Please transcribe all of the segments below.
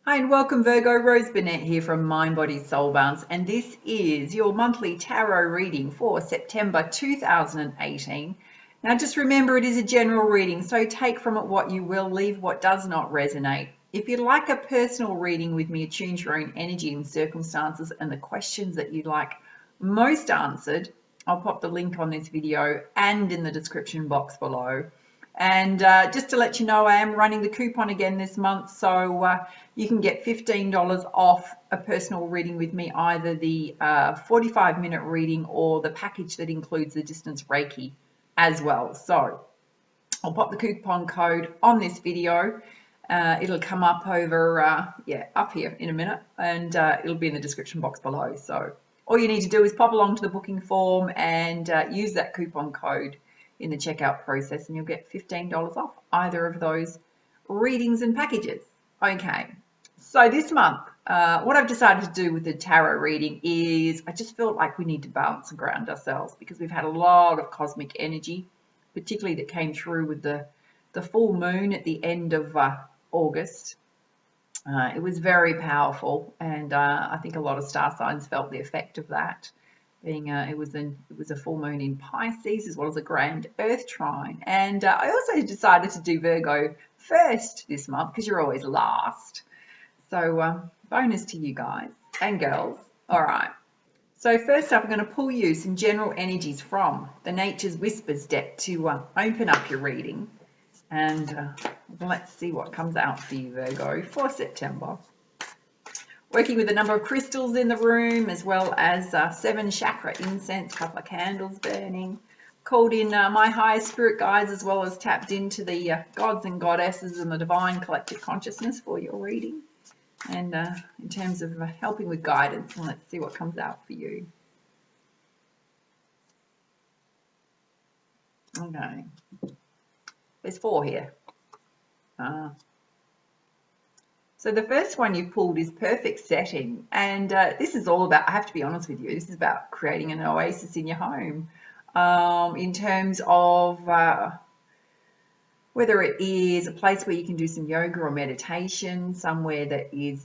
Hi and welcome Virgo, Rose Burnett here from Mind, Body, Soul Balance, and this is your monthly tarot reading for September 2018. Now just remember it is a general reading, so take from it what you will, leave what does not resonate. If you'd like a personal reading with me, attune to your own energy and circumstances and the questions that you'd like most answered, I'll pop the link on this video and in the description box below. And just to let you know, I am running the coupon again this month, so you can get $15 off a personal reading with me, either the 45-minute reading or the package that includes the distance Reiki as well. So I'll pop the coupon code on this video. It'll come up over, up here in a minute, and it'll be in the description box below. So all you need to do is pop along to the booking form and use that coupon code in the checkout process, and you'll get $15 off either of those readings and packages. Okay, so this month, what I've decided to do with the tarot reading is I just felt like we need to balance and ground ourselves, because we've had a lot of cosmic energy, particularly that came through with the full moon at the end of August. It was very powerful, and I think a lot of star signs felt the effect of that. Being it was a full moon in Pisces, as well as a grand earth trine. And I also decided to do Virgo first this month, because you're always last. So bonus to you guys and girls. All right. So first up, I'm going to pull you some general energies from the Nature's Whispers deck to open up your reading. And let's see what comes out for you, Virgo, for September. Working with a number of crystals in the room, as well as 7 chakra incense, a couple of candles burning. Called in my higher spirit guides, as well as tapped into the gods and goddesses and the divine collective consciousness for your reading. And in terms of helping with guidance, and let's see what comes out for you. Okay. There's 4 here. So the first one you pulled is perfect setting, and this is all about, I have to be honest with you, this is about creating an oasis in your home, in terms of whether it is a place where you can do some yoga or meditation, somewhere that is,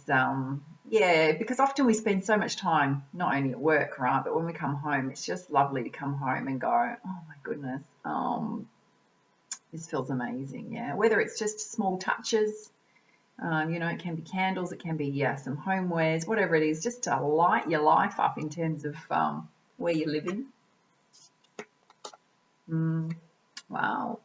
because often we spend so much time not only at work, right, but when we come home, it's just lovely to come home and go, oh my goodness, this feels amazing, yeah. Whether it's just small touches, it can be candles, it can be some homewares, whatever it is, just to light your life up in terms of where you're living. Wow.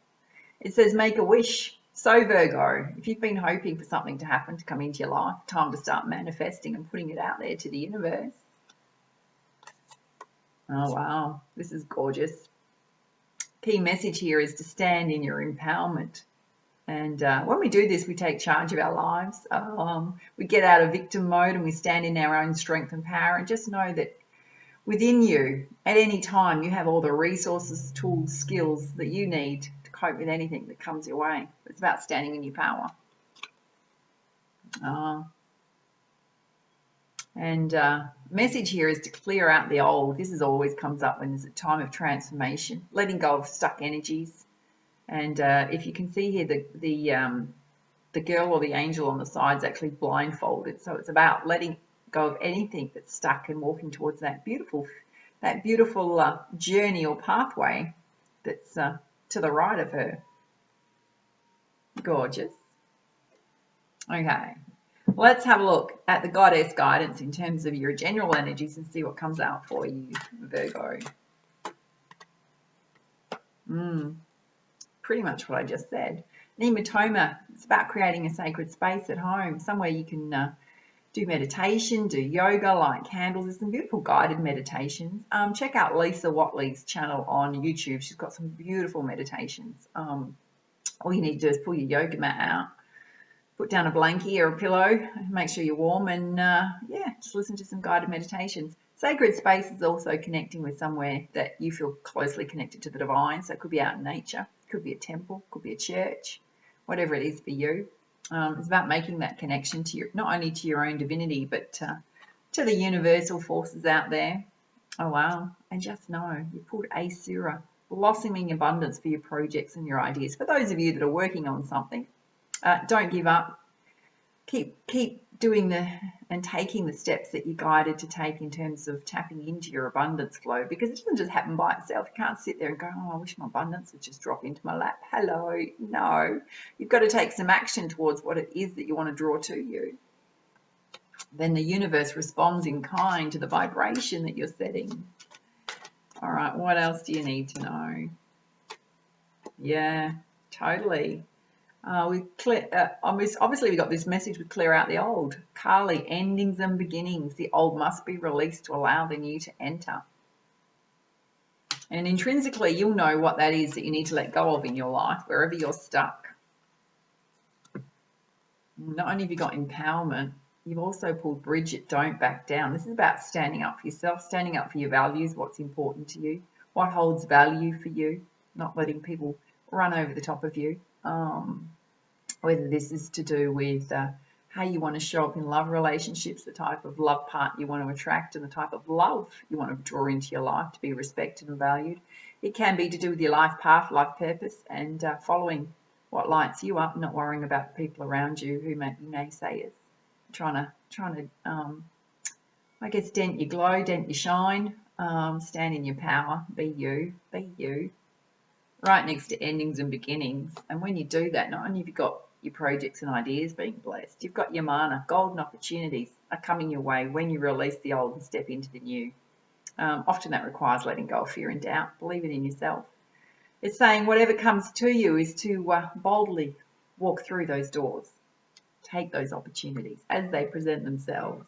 It says make a wish. So Virgo, if you've been hoping for something to happen, to come into your life, time to start manifesting and putting it out there to the universe. Oh, wow. This is gorgeous. Key message here is to stand in your empowerment. And when we do this, we take charge of our lives. We get out of victim mode and we stand in our own strength and power. And just know that within you, at any time, you have all the resources, tools, skills that you need to cope with anything that comes your way. It's about standing in your power. Message here is to clear out the old. This always comes up when there's a time of transformation, letting go of stuck energies. And if you can see here, the girl or the angel on the side is actually blindfolded. So it's about letting go of anything that's stuck and walking towards that beautiful journey or pathway that's to the right of her. Gorgeous. Okay, let's have a look at the goddess guidance in terms of your general energies and see what comes out for you, Virgo. Pretty much what I just said. Nematoma, it's about creating a sacred space at home, somewhere you can do meditation, do yoga, light candles. There's some beautiful guided meditations. Check out Lisa Watley's channel on YouTube. She's got some beautiful meditations. All you need to do is pull your yoga mat out, put down a blankie or a pillow, make sure you're warm, and just listen to some guided meditations. Sacred space is also connecting with somewhere that you feel closely connected to the divine. So it could be out in nature, could be a temple, could be a church, whatever it is for you. It's about making that connection to not only to your own divinity, but to the universal forces out there. Oh, wow. And just know you pulled Asura, blossoming abundance for your projects and your ideas. For those of you that are working on something, don't give up. keep doing and taking the steps that you're guided to take in terms of tapping into your abundance flow, because it doesn't just happen by itself. You can't sit there and go, oh, I wish my abundance would just drop into my lap. Hello. No, you've got to take some action towards what it is that you want to draw to you. Then the universe responds in kind to the vibration that you're setting. All right, what else do you need to know? Yeah, totally. Obviously we got this message with clear out the old. Carly, endings and beginnings. The old must be released to allow the new to enter. And intrinsically, you'll know what that is that you need to let go of in your life, wherever you're stuck. Not only have you got empowerment, you've also pulled Bridget, don't back down. This is about standing up for yourself, standing up for your values, what's important to you, what holds value for you, not letting people run over the top of you. Whether this is to do with how you want to show up in love relationships, the type of love partner you want to attract, and the type of love you want to draw into your life to be respected and valued. It can be to do with your life path, life purpose, and following what lights you up, not worrying about the people around you who may be naysayers, trying to I guess, dent your glow, dent your shine, stand in your power, be you. Right next to endings and beginnings. And when you do that, not only have you got your projects and ideas being blessed, you've got your mana. Golden opportunities are coming your way when you release the old and step into the new. Often that requires letting go of fear and doubt. Believe it in yourself. It's saying whatever comes to you is to boldly walk through those doors. Take those opportunities as they present themselves.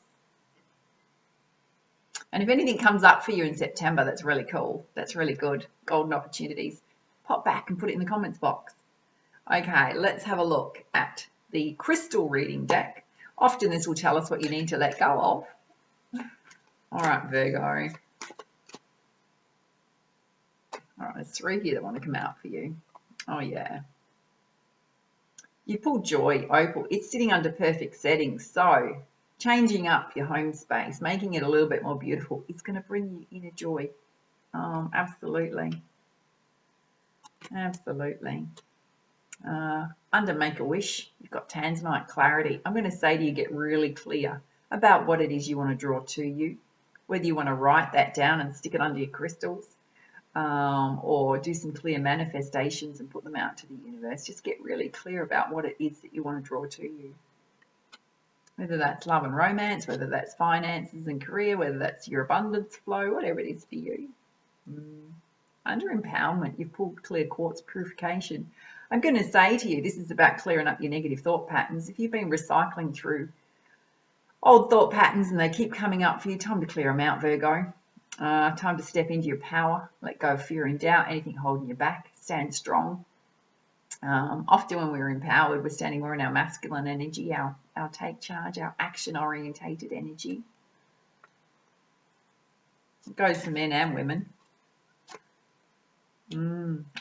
And if anything comes up for you in September, that's really cool. That's really good. Golden opportunities. Pop back and put it in the comments box. Okay, let's have a look at the crystal reading deck. Often this will tell us what you need to let go of. All right, Virgo. All right, there's 3 here that want to come out for you. Oh, yeah. You pulled joy, opal. It's sitting under perfect settings. So changing up your home space, making it a little bit more beautiful, it's going to bring you inner joy. Absolutely. Absolutely. Under Make a Wish, you've got Tanzanite clarity. I'm going to say to you, get really clear about what it is you want to draw to you, whether you want to write that down and stick it under your crystals, or do some clear manifestations and put them out to the universe. Just get really clear about what it is that you want to draw to you. Whether that's love and romance, whether that's finances and career, whether that's your abundance flow, whatever it is for you. Under empowerment, you've pulled clear quartz purification. I'm going to say to you, this is about clearing up your negative thought patterns. If you've been recycling through old thought patterns and they keep coming up for you, time to clear them out, Virgo. Time to step into your power, let go of fear and doubt, anything holding you back, stand strong. Often when we're empowered, we're standing more in our masculine energy, our take charge, our action-orientated energy. It goes for men and women.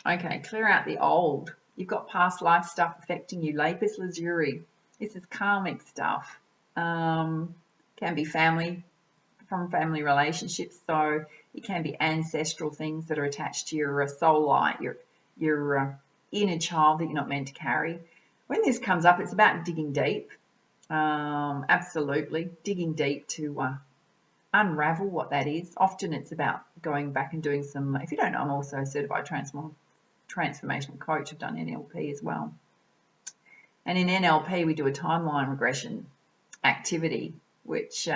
Okay, clear out the old. You've got past life stuff affecting you. Lapis lazuli. This is karmic stuff. Can be family, from family relationships. So it can be ancestral things that are attached to your soul light, your inner child that you're not meant to carry. When this comes up, it's about digging deep. Absolutely, digging deep to unravel what that is. Often it's about going back and doing some, if you don't know, I'm also a certified transformational coach. I've done NLP as well. And in NLP, we do a timeline regression activity, which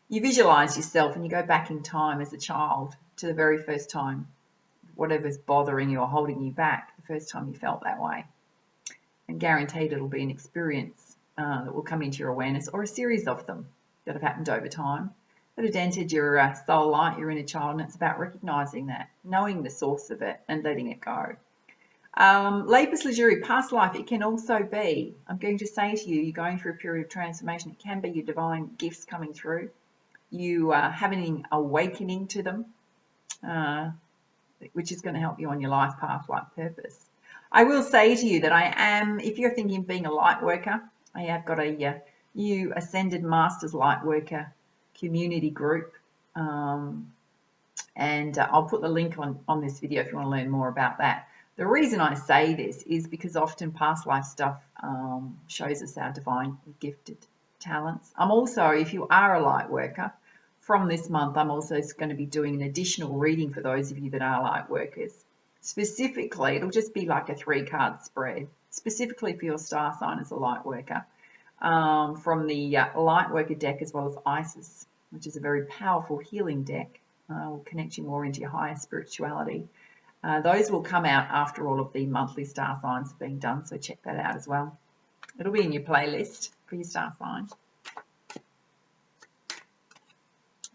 you visualize yourself and you go back in time as a child to the very first time, whatever's bothering you or holding you back, the first time you felt that way. And guaranteed it'll be an experience that will come into your awareness, or a series of them that have happened over time that have entered your soul light, your inner child, and it's about recognizing that, knowing the source of it and letting it go. Lapis lazuli, past life, it can also be, I'm going to say to you, you're going through a period of transformation. It can be your divine gifts coming through. You having an awakening to them, which is going to help you on your life path, life purpose. I will say to you that I am, if you're thinking of being a light worker, I have got a new Ascended Masters Light Worker community group, and I'll put the link on this video if you want to learn more about that. The reason I say this is because often past life stuff shows us our divine gifted talents. I'm also, if you are a light worker, from this month, I'm also going to be doing an additional reading for those of you that are light workers. Specifically, it'll just be like a 3-card spread, specifically for your star sign as a light worker, from the light worker deck as well as Isis, which is a very powerful healing deck. Will connect you more into your higher spirituality. Those will come out after all of the monthly star signs have been done, so check that out as well. It'll be in your playlist for your star sign.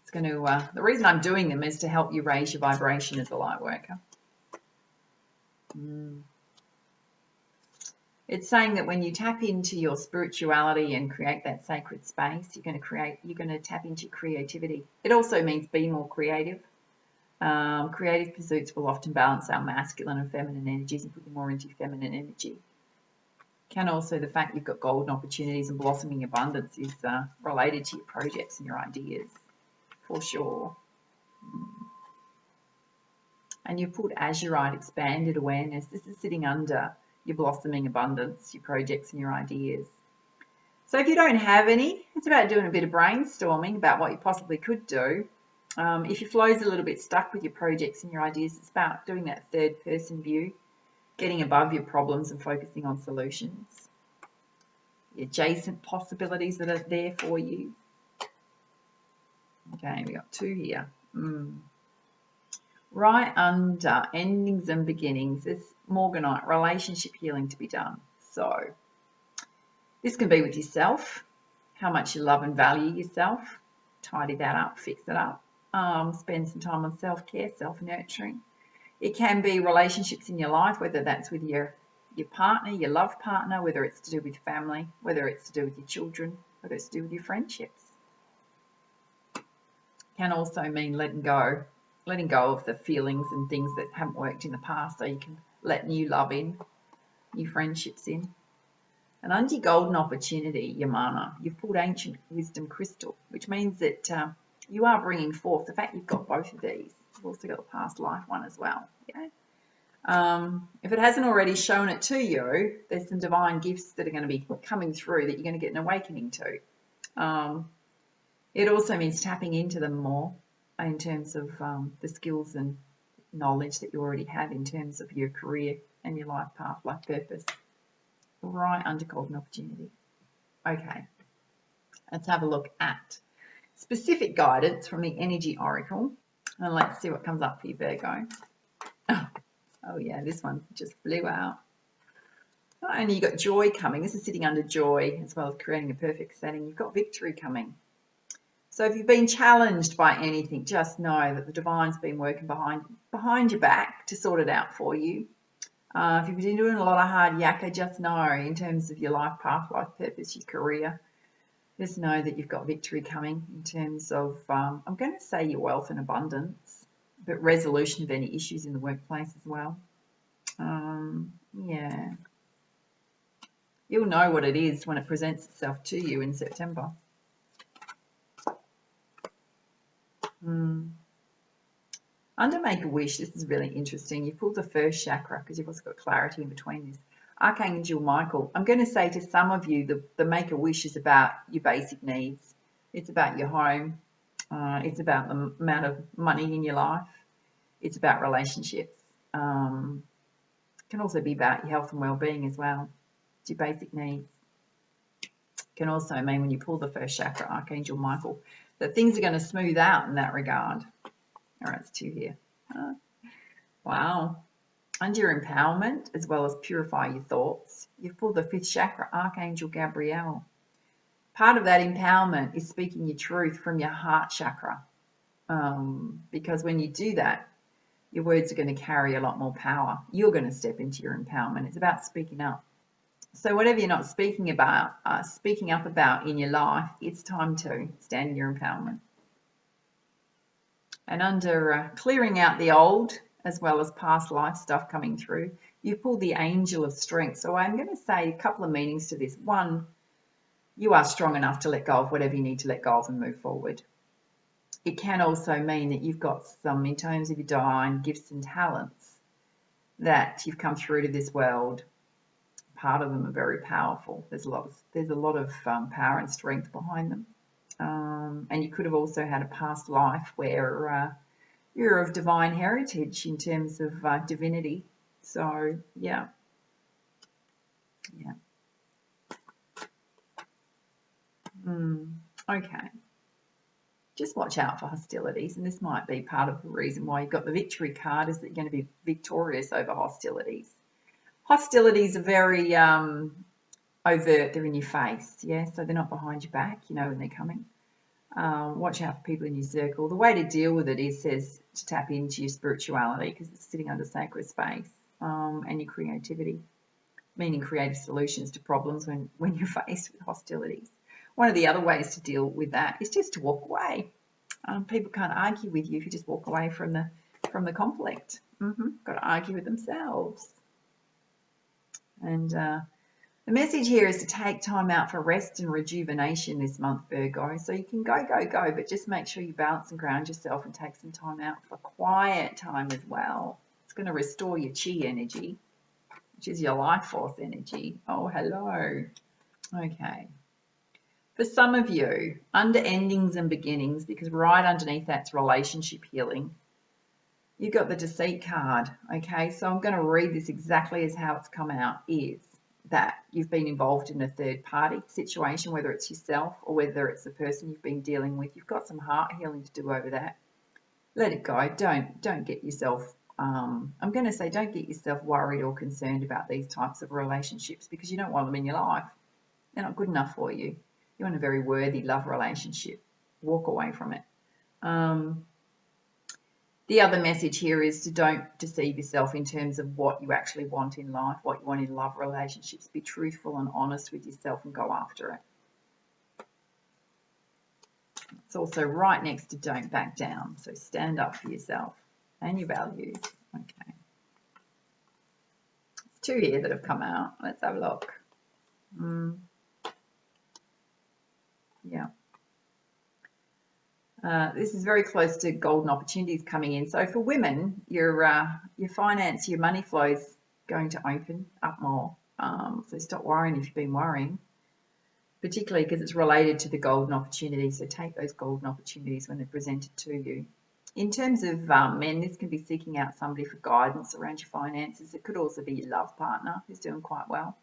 It's going to. The reason I'm doing them is to help you raise your vibration as a light worker. It's saying that when you tap into your spirituality and create that sacred space, you're going to tap into creativity. It also means be more creative. Creative pursuits will often balance our masculine and feminine energies and put you more into feminine energy. Can also, the fact you've got golden opportunities and blossoming abundance is related to your projects and your ideas, for sure. And you've put azurite, expanded awareness. This is sitting under your blossoming abundance, your projects and your ideas. So if you don't have any, it's about doing a bit of brainstorming about what you possibly could do. If your flow's a little bit stuck with your projects and your ideas, it's about doing that third person view, getting above your problems and focusing on solutions. The adjacent possibilities that are there for you. Okay, we got 2 here. Right under endings and beginnings, there's Morganite, relationship healing to be done. So this can be with yourself, how much you love and value yourself, tidy that up, fix it up, spend some time on self-care, self-nurturing. It can be relationships in your life, whether that's with your partner, your love partner, whether it's to do with family, whether it's to do with your children, whether it's to do with your friendships. Can also mean letting go of the feelings and things that haven't worked in the past, so you can let new love in, new friendships in. And under your golden opportunity, your mana, you've pulled ancient wisdom crystal, which means that you are bringing forth the fact you've got both of these. You've also got the past life one as well. Yeah. If it hasn't already shown it to you, there's some divine gifts that are going to be coming through that you're going to get an awakening to. It also means tapping into them more in terms of the skills and knowledge that you already have in terms of your career and your life path, life purpose. Right under golden opportunity. Okay, let's have a look at specific guidance from the Energy Oracle, and let's see what comes up for you, Virgo. Oh yeah, this one just flew out. Not only you got joy coming, this is sitting under joy as well as creating a perfect setting, you've got victory coming. So if you've been challenged by anything, just know that the divine's been working behind your back to sort it out for you. If you've been doing a lot of hard yakka, just know in terms of your life path, life purpose, your career, just know that you've got victory coming in terms of, I'm going to say your wealth and abundance, but resolution of any issues in the workplace as well. Yeah. You'll know what it is when it presents itself to you in September. Under Make-A-Wish, this is really interesting. You pulled the first chakra because you've also got clarity in between this. Archangel Michael. I'm going to say to some of you, the Make-A-Wish is about your basic needs. It's about your home. It's about the amount of money in your life. It's about relationships. It can also be about your health and well-being as well. It's your basic needs. It can also mean when you pull the first chakra, Archangel Michael, that things are going to smooth out in that regard. All right, it's 2 here. Wow. Under your empowerment, as well as purify your thoughts, you've pulled the 5th chakra, Archangel Gabriel. Part of that empowerment is speaking your truth from your heart chakra. Because when you do that, your words are going to carry a lot more power. You're going to step into your empowerment. It's about speaking up. So whatever you're not speaking up about in your life, it's time to stand in your empowerment. And under clearing out the old, as well as past life stuff coming through, you've pulled the Angel of Strength. So I'm going to say a couple of meanings to this. One, you are strong enough to let go of whatever you need to let go of and move forward. It can also mean that you've got some, in terms of your divine gifts and talents, that you've come through to this world, part of them are very powerful. There's a lot of power and strength behind them. And you could have also had a past life where you're of divine heritage in terms of divinity. So yeah. Okay. Just watch out for hostilities, and this might be part of the reason why you've got the victory card, is that you're going to be victorious over hostilities. Hostilities are very overt, they're in your face, yeah, so they're not behind your back, you know when they're coming. Watch out for people in your circle. The way to deal with it says to tap into your spirituality, because it's sitting under sacred space, and your creativity, meaning creative solutions to problems when you're faced with hostilities. One of the other ways to deal with that is just to walk away. People can't argue with you if you just walk away from the conflict. Got to argue with themselves. And the message here is to take time out for rest and rejuvenation this month, Virgo. So you can go, but just make sure you balance and ground yourself and take some time out for quiet time as well. It's going to restore your chi energy, which is your life force energy. Oh, hello. Okay. For some of you, under endings and beginnings, because right underneath that's relationship healing, you've got the deceit card, okay? So I'm going to read this exactly as how it's come out, is that you've been involved in a third party situation, whether it's yourself or whether it's the person you've been dealing with. You've got some heart healing to do over that. Let it go. Don't get yourself, I'm going to say don't get yourself worried or concerned about these types of relationships, because you don't want them in your life. They're not good enough for you. You want a very worthy love relationship. Walk away from it. The other message here is to don't deceive yourself in terms of what you actually want in life, what you want in love relationships. Be truthful and honest with yourself and go after it. It's also right next to don't back down. So stand up for yourself and your values. Okay. There's two here that have come out. Let's have a look. Yeah. This is very close to golden opportunities coming in. So for women, your finance, your money flow is going to open up more. So stop worrying if you've been worrying, particularly because it's related to the golden opportunities. So take those golden opportunities when they're presented to you. In terms of men, this can be seeking out somebody for guidance around your finances. It could also be your love partner who's doing quite well.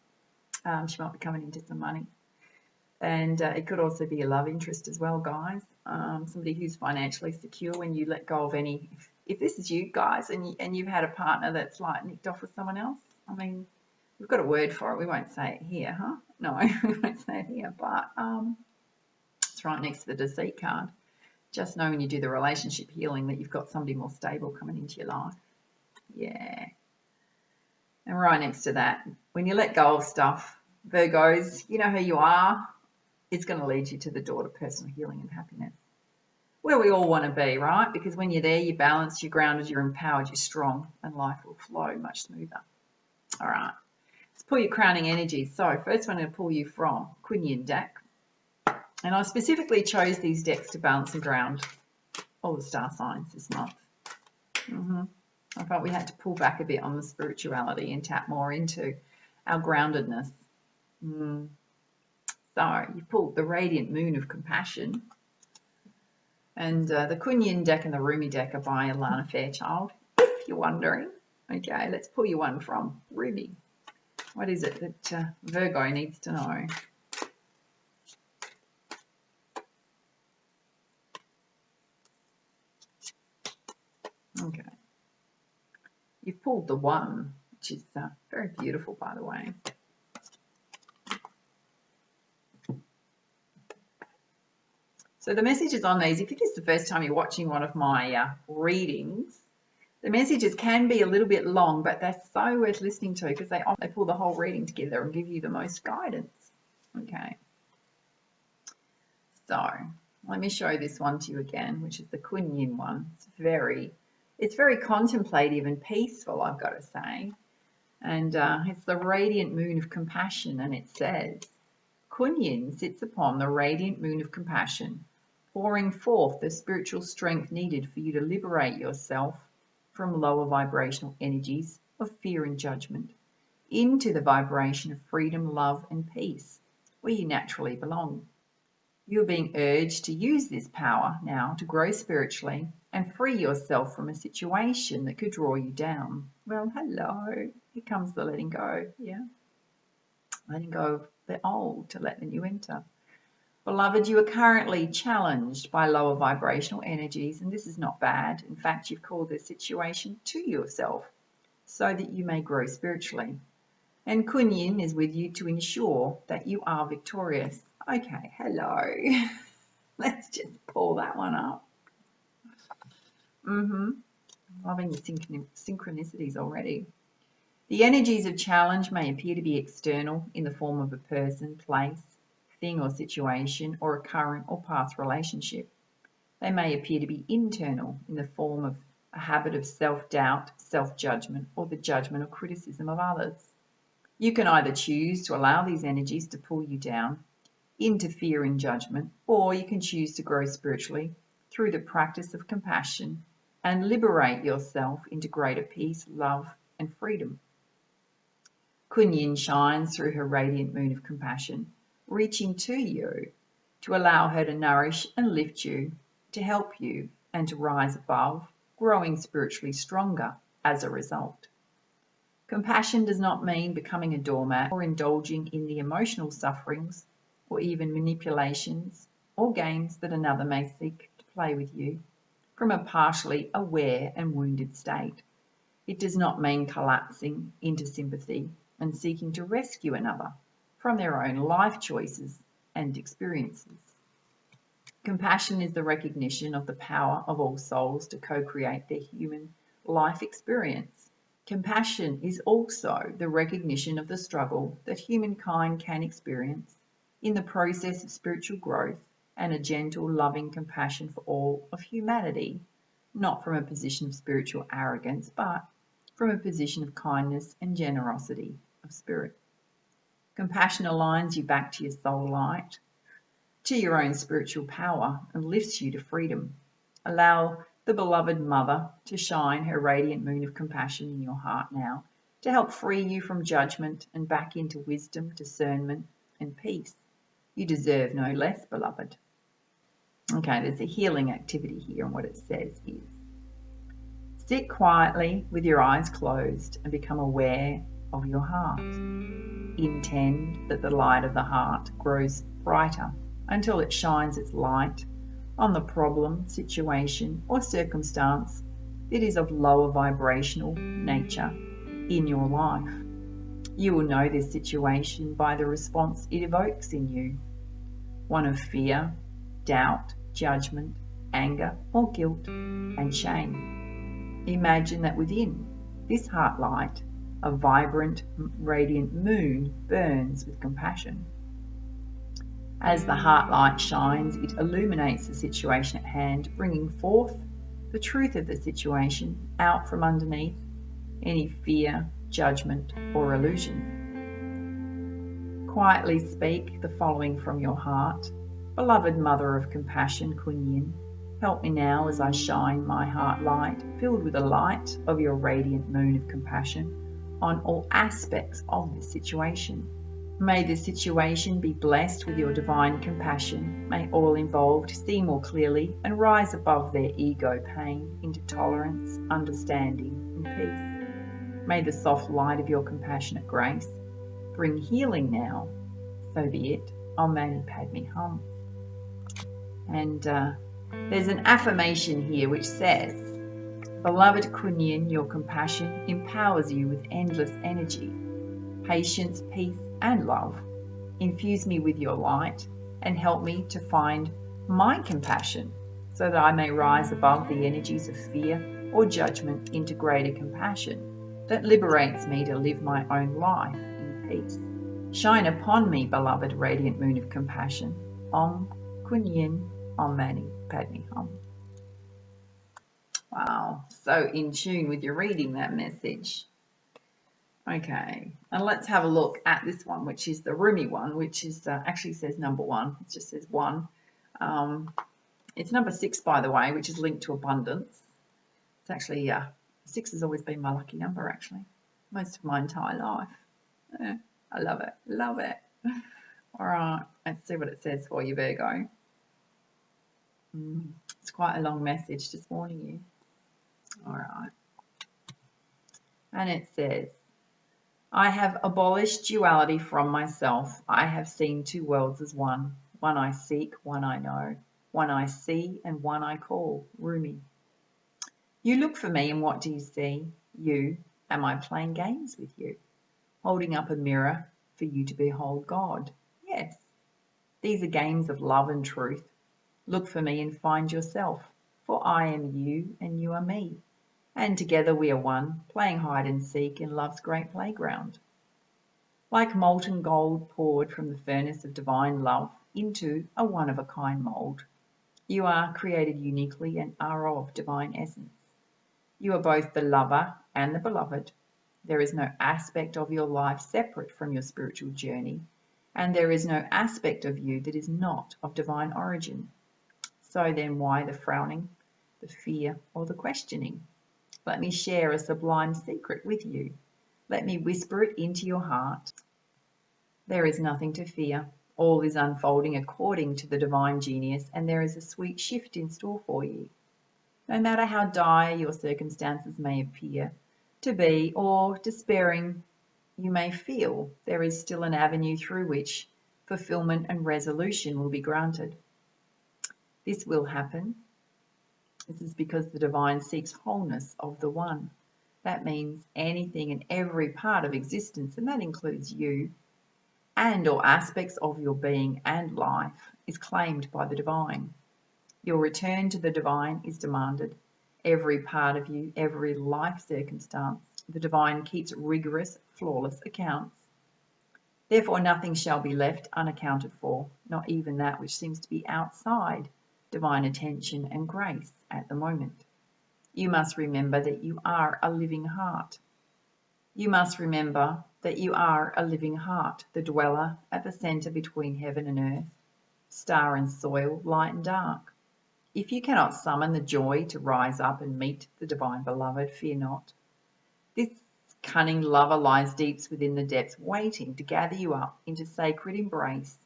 She might be coming into some money. And it could also be a love interest as well, guys. Somebody who's financially secure when you let go of any. If this is you guys and you've had a partner that's like nicked off with someone else, I mean, we've got a word for it. We won't say it here, huh? No, we won't say it here, but it's right next to the deceit card. Just know when you do the relationship healing that you've got somebody more stable coming into your life. Yeah. And right next to that, when you let go of stuff, Virgos, you know who you are. It's going to lead you to the door to personal healing and happiness, where we all want to be, right? Because when you're there, you're balanced, you're grounded, you're empowered, you're strong, and life will flow much smoother. All right, let's pull your crowning energies. So first one I'm going to pull you from Queen deck, and I specifically chose these decks to balance and ground all the star signs this month. I felt we had to pull back a bit on the spirituality and tap more into our groundedness. So you pulled the Radiant Moon of Compassion, and the Kuan deck and the Rumi deck are by Alana Fairchild, if you're wondering. Okay, let's pull you one from Rumi. What is it that Virgo needs to know? Okay. You've pulled the one, which is very beautiful, by the way. So the messages on these, if it is the first time you're watching one of my readings, the messages can be a little bit long, but they're so worth listening to because they pull the whole reading together and give you the most guidance. Okay. So let me show this one to you again, which is the Kuan Yin one. It's very contemplative and peaceful, I've got to say. And it's the Radiant Moon of Compassion, and it says, Kuan Yin sits upon the Radiant Moon of Compassion, pouring forth the spiritual strength needed for you to liberate yourself from lower vibrational energies of fear and judgment into the vibration of freedom, love, and peace, where you naturally belong. You're being urged to use this power now to grow spiritually and free yourself from a situation that could draw you down. Well, hello. Here comes the letting go. Yeah. Letting go of the old to let the new enter. Beloved, you are currently challenged by lower vibrational energies, and this is not bad. In fact, you've called this situation to yourself so that you may grow spiritually. And Kunyin is with you to ensure that you are victorious. Okay, hello. Let's just pull that one up. Loving the synchronicities already. The energies of challenge may appear to be external in the form of a person, place, thing or situation, or a current or past relationship. They may appear to be internal in the form of a habit of self-doubt, self-judgment, or the judgment or criticism of others. You can either choose to allow these energies to pull you down into fear and judgment, or you can choose to grow spiritually through the practice of compassion and liberate yourself into greater peace, love, and freedom. Kunyin shines through her radiant moon of compassion, reaching to you to allow her to nourish and lift you, to help you, and to rise above, growing spiritually stronger as a result. Compassion does not mean becoming a doormat or indulging in the emotional sufferings or even manipulations or games that another may seek to play with you from a partially aware and wounded state. It does not mean collapsing into sympathy and seeking to rescue another from their own life choices and experiences. Compassion is the recognition of the power of all souls to co-create their human life experience. Compassion is also the recognition of the struggle that humankind can experience in the process of spiritual growth and a gentle, loving compassion for all of humanity, not from a position of spiritual arrogance, but from a position of kindness and generosity of spirit. Compassion aligns you back to your soul light, to your own spiritual power, and lifts you to freedom. Allow the beloved mother to shine her radiant moon of compassion in your heart now to help free you from judgment and back into wisdom, discernment, and peace. You deserve no less, beloved. Okay, there's a healing activity here, and what it says is, sit quietly with your eyes closed and become aware of your heart. Intend that the light of the heart grows brighter until it shines its light on the problem, situation, or circumstance that is of lower vibrational nature in your life. You will know this situation by the response it evokes in you, one of fear, doubt, judgment, anger, or guilt, and shame. Imagine that within this heart light, a vibrant, radiant moon burns with compassion. As the heart light shines, it illuminates the situation at hand, bringing forth the truth of the situation out from underneath any fear, judgment, or illusion. Quietly speak the following from your heart. Beloved Mother of Compassion, Kunyin, help me now as I shine my heart light, filled with the light of your radiant moon of compassion, on all aspects of this situation. May the situation be blessed with your divine compassion. May all involved see more clearly and rise above their ego pain into tolerance, understanding, and peace. May the soft light of your compassionate grace bring healing now. So be it. Om Mani Padme Hum. And there's an affirmation here which says, Beloved Kunyin, your compassion empowers you with endless energy, patience, peace, and love. Infuse me with your light and help me to find my compassion so that I may rise above the energies of fear or judgment into greater compassion that liberates me to live my own life in peace. Shine upon me, beloved radiant moon of compassion. Om Kunyin, Om Mani Padme Hum. Wow, so in tune with your reading that message. Okay, and let's have a look at this one, which is the Rumi one, which is actually says number 1. It just says 1. It's number 6, by the way, which is linked to abundance. It's actually 6 has always been my lucky number, actually. most of my entire life. I love it, love it. All right, let's see what it says for you, Virgo. It's quite a long message, just warning you. All right. And it says, I have abolished duality from myself. I have seen two worlds as one. One I seek, one I know. One I see and one I call. Rumi. You look for me and what do you see? You. Am I playing games with you? Holding up a mirror for you to behold God? Yes. These are games of love and truth. Look for me and find yourself, for I am you and you are me. And together we are one, playing hide and seek in love's great playground. Like molten gold poured from the furnace of divine love into a one-of-a-kind mold. You are created uniquely and are of divine essence. You are both the lover and the beloved. There is no aspect of your life separate from your spiritual journey, and there is no aspect of you that is not of divine origin. So then why the frowning, the fear, or the questioning? Let me share a sublime secret with you. Let me whisper it into your heart. There is nothing to fear. All is unfolding according to the divine genius, and there is a sweet shift in store for you. No matter how dire your circumstances may appear to be, or despairing you may feel, there is still an avenue through which fulfillment and resolution will be granted. This will happen. This is because the divine seeks wholeness of the one. That means anything and every part of existence, and that includes you, and or aspects of your being and life, is claimed by the divine. Your return to the divine is demanded. Every part of you, every life circumstance, the divine keeps rigorous, flawless accounts. Therefore, nothing shall be left unaccounted for, not even that which seems to be outside divine attention and grace at the moment. You must remember that you are a living heart. You must remember that you are a living heart, the dweller at the center between heaven and earth, star and soil, light and dark. If you cannot summon the joy to rise up and meet the divine beloved, fear not. This cunning lover lies deep within the depths, waiting to gather you up into sacred embrace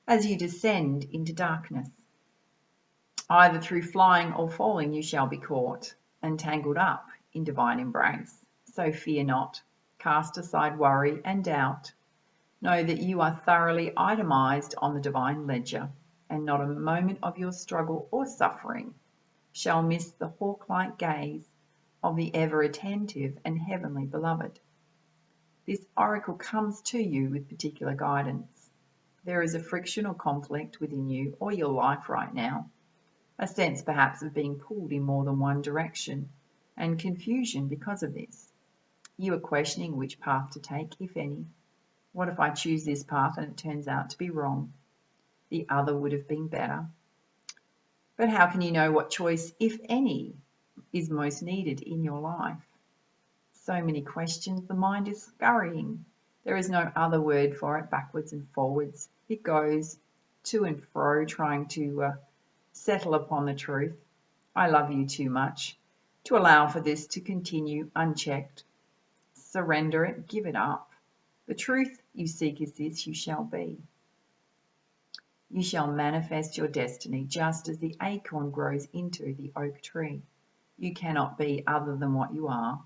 as you descend into darkness. Either through flying or falling you shall be caught and tangled up in divine embrace. So fear not, cast aside worry and doubt. Know that you are thoroughly itemized on the divine ledger, and not a moment of your struggle or suffering shall miss the hawk-like gaze of the ever-attentive and heavenly beloved. This oracle comes to you with particular guidance. There is a friction or conflict within you or your life right now, a sense perhaps of being pulled in more than one direction, and confusion because of this. You are questioning which path to take, if any. What if I choose this path and it turns out to be wrong? The other would have been better. But how can you know what choice, if any, is most needed in your life? So many questions, the mind is scurrying. There is no other word for it, backwards and forwards. It goes to and fro, trying to settle upon the truth. I love you too much to allow for this to continue unchecked. Surrender it, give it up. The truth you seek is this: you shall be. You shall manifest your destiny just as the acorn grows into the oak tree. You cannot be other than what you are.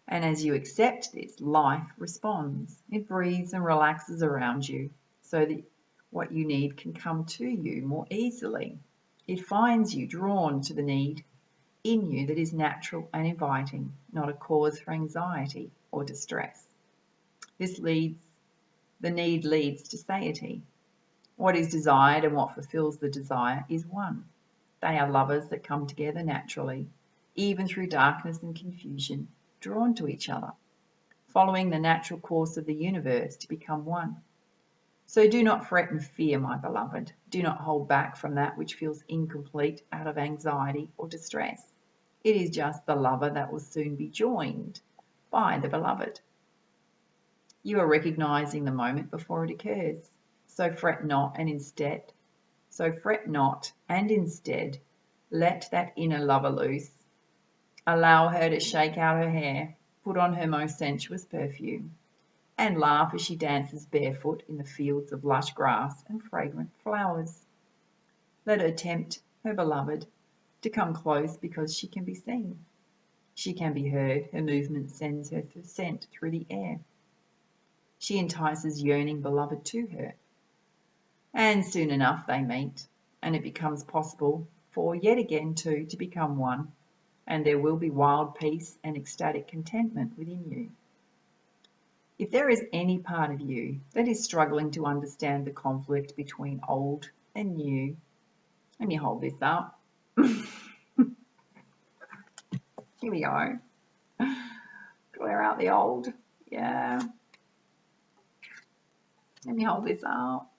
And as you accept this, life responds. It breathes and relaxes around you so that what you need can come to you more easily. It finds you drawn to the need in you that is natural and inviting, not a cause for anxiety or distress. The need leads to satiety. What is desired and what fulfills the desire is one. They are lovers that come together naturally, even through darkness and confusion, drawn to each other, following the natural course of the universe to become one. So do not fret and fear, my beloved. Do not hold back from that which feels incomplete out of anxiety or distress. It is just the lover that will soon be joined by the beloved. You are recognizing the moment before it occurs. So fret not and instead let that inner lover loose. Allow her to shake out her hair. put on her most sensuous perfume, and laugh as she dances barefoot in the fields of lush grass and fragrant flowers. Let her tempt her beloved to come close because she can be seen. She can be heard. Her movement sends her scent through the air. She entices yearning beloved to her. And soon enough they meet, and it becomes possible for yet again two to become one, and there will be wild peace and ecstatic contentment within you. If there is any part of you that is struggling to understand the conflict between old and new, let me hold this up. Here we go. Clear out the old. Yeah. Let me hold this up.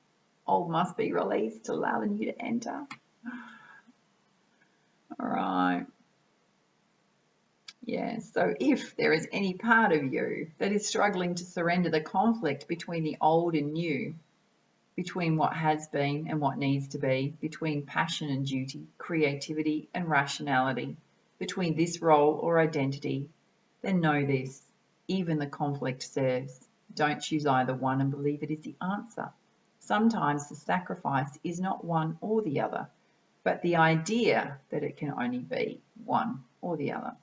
Old must be released to allow the new to enter. All right. Yeah, so if there is any part of you that is struggling to surrender the conflict between the old and new, between what has been and what needs to be, between passion and duty, creativity and rationality, between this role or identity, then know this: even the conflict serves. Don't choose either one and believe it is the answer. Sometimes the sacrifice is not one or the other, but the idea that it can only be one or the other.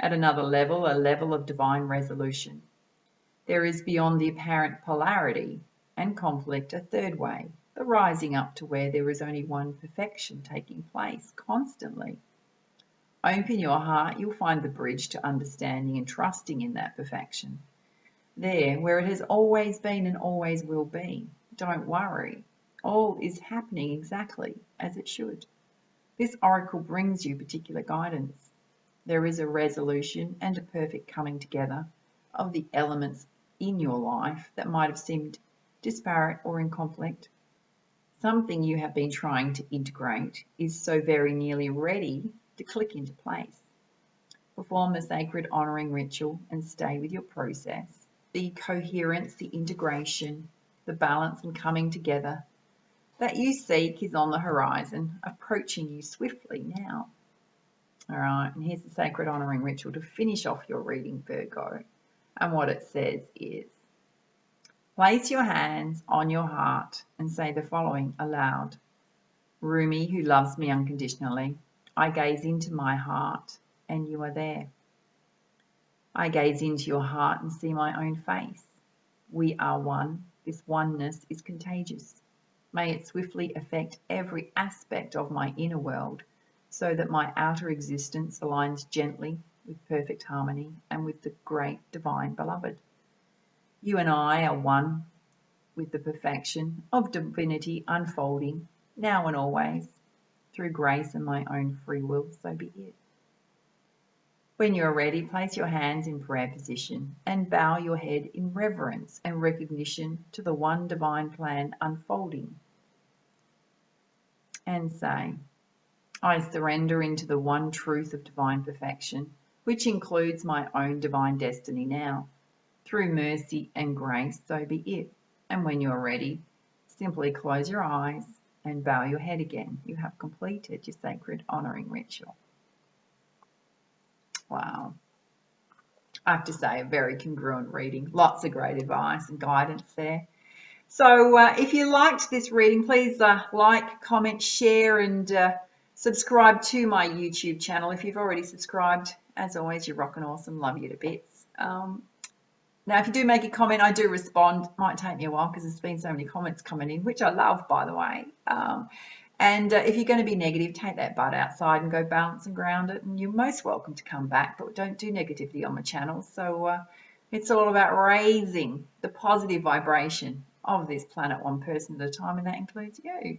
At another level, a level of divine resolution. There is beyond the apparent polarity and conflict a third way, the rising up to where there is only one perfection taking place constantly. Open your heart, you'll find the bridge to understanding and trusting in that perfection. There, where it has always been and always will be. Don't worry, all is happening exactly as it should. This oracle brings you particular guidance. There is a resolution and a perfect coming together of the elements in your life that might have seemed disparate or in conflict. Something you have been trying to integrate is so very nearly ready to click into place. Perform the sacred honoring ritual and stay with your process. The coherence, the integration, the balance and coming together that you seek is on the horizon, approaching you swiftly now. All right, and here's the sacred honoring ritual to finish off your reading, Virgo. And what it says is, place your hands on your heart and say the following aloud. Rumi, who loves me unconditionally, I gaze into my heart and you are there. I gaze into your heart and see my own face. We are one. This oneness is contagious. May it swiftly affect every aspect of my inner world, so that my outer existence aligns gently with perfect harmony and with the great divine beloved. You and I are one with the perfection of divinity unfolding now and always through grace and my own free will, so be it. When you're ready, place your hands in prayer position and bow your head in reverence and recognition to the one divine plan unfolding. And say, I surrender into the one truth of divine perfection, which includes my own divine destiny now. Through mercy and grace, so be it. And when you're ready, simply close your eyes and bow your head again. You have completed your sacred honoring ritual. Wow. I have to say, a very congruent reading. Lots of great advice and guidance there. So if you liked this reading, please like, comment, share, and subscribe to my YouTube channel. If you've already subscribed, as always, you're rocking awesome. Love you to bits. Now, if you do make a comment, I do respond. Might take me a while because there's been so many comments coming in, which I love, by the way. And if you're going to be negative, take that butt outside and go balance and ground it. And you're most welcome to come back, but don't do negativity on my channel. So it's all about raising the positive vibration of this planet one person at a time, and that includes you.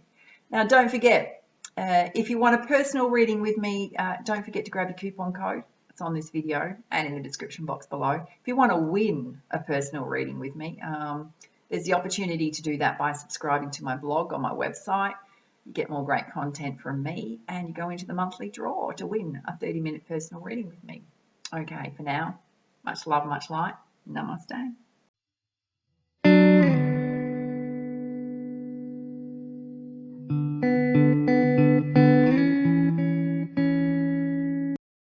Now, don't forget, if you want a personal reading with me, don't forget to grab your coupon code. It's on this video and in the description box below. If you want to win a personal reading with me, there's the opportunity to do that by subscribing to my blog on my website. You get more great content from me, and you go into the monthly draw to win a 30-minute personal reading with me. Okay, for now, much love, much light. Namaste.